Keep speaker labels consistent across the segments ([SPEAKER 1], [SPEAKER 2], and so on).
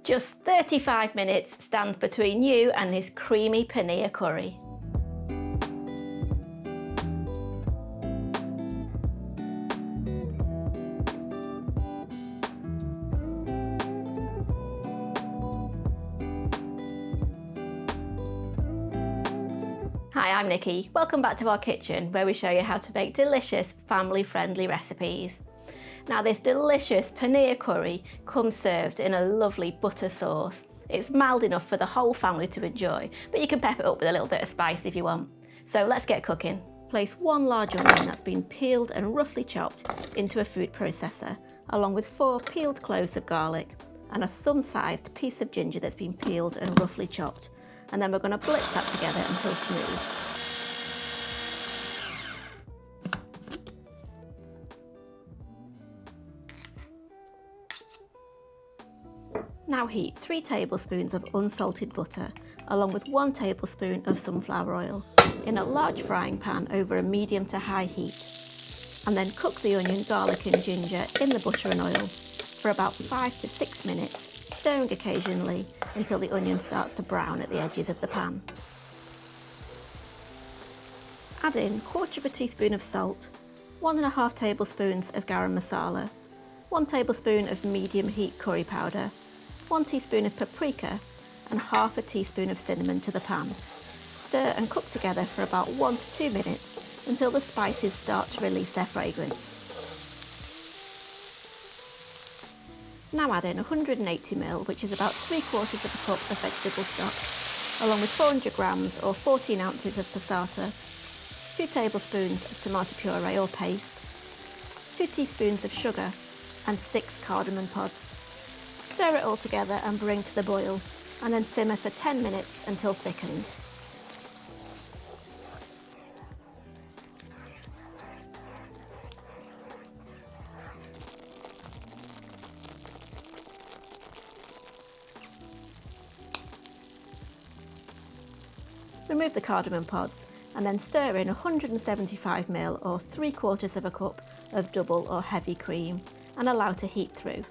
[SPEAKER 1] Just 35 minutes stands between you and this creamy paneer curry. Hi, I'm Nikki. Welcome back to our kitchen, where we show you how to make delicious, family-friendly recipes. Now, this delicious paneer curry comes served in a lovely butter sauce. It's mild enough for the whole family to enjoy, but you can pep it up with a little bit of spice if you want. So let's get cooking. Place 1 large onion that's been peeled and roughly chopped into a food processor, along with 4 peeled cloves of garlic and a thumb-sized piece of ginger that's been peeled and roughly chopped. And then we're going to blitz that together until smooth. Now heat 3 tablespoons of unsalted butter, along with 1 tablespoon of sunflower oil, in a large frying pan over a medium to high heat. And then cook the onion, garlic and ginger in the butter and oil for about 5 to 6 minutes, stirring occasionally until the onion starts to brown at the edges of the pan. Add in 1/4 teaspoon of salt, 1½ tablespoons of garam masala, 1 tablespoon of medium heat curry powder, 1 teaspoon of paprika and ½ teaspoon of cinnamon to the pan. Stir and cook together for about 1 to 2 minutes until the spices start to release their fragrance. Now add in 180 ml, which is about 3/4 of a cup of vegetable stock, along with 400 grams or 14 ounces of passata, 2 tablespoons of tomato puree or paste, 2 teaspoons of sugar and 6 cardamom pods. Stir it all together and bring to the boil, and then simmer for 10 minutes until thickened. Remove the cardamom pods and then stir in 175 ml or 3/4 of a cup of double or heavy cream and allow to heat through.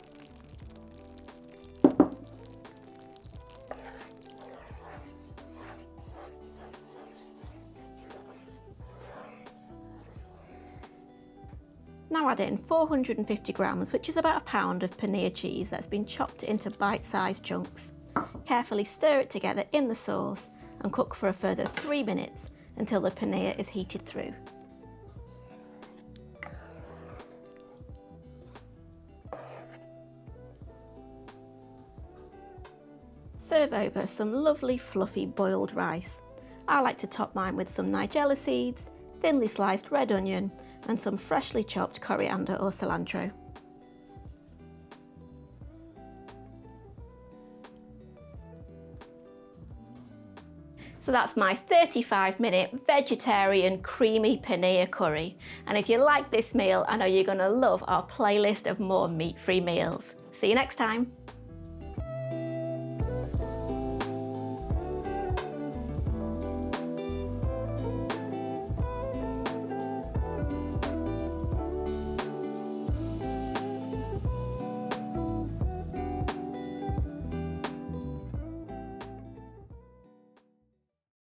[SPEAKER 1] Now add in 450 grams, which is about a pound of paneer cheese that's been chopped into bite-sized chunks. Carefully stir it together in the sauce and cook for a further 3 minutes until the paneer is heated through. Serve over some lovely fluffy boiled rice. I like to top mine with some nigella seeds, thinly sliced red onion and some freshly chopped coriander or cilantro. So that's my 35-minute vegetarian creamy paneer curry. And if you like this meal, I know you're going to love our playlist of more meat-free meals. See you next time.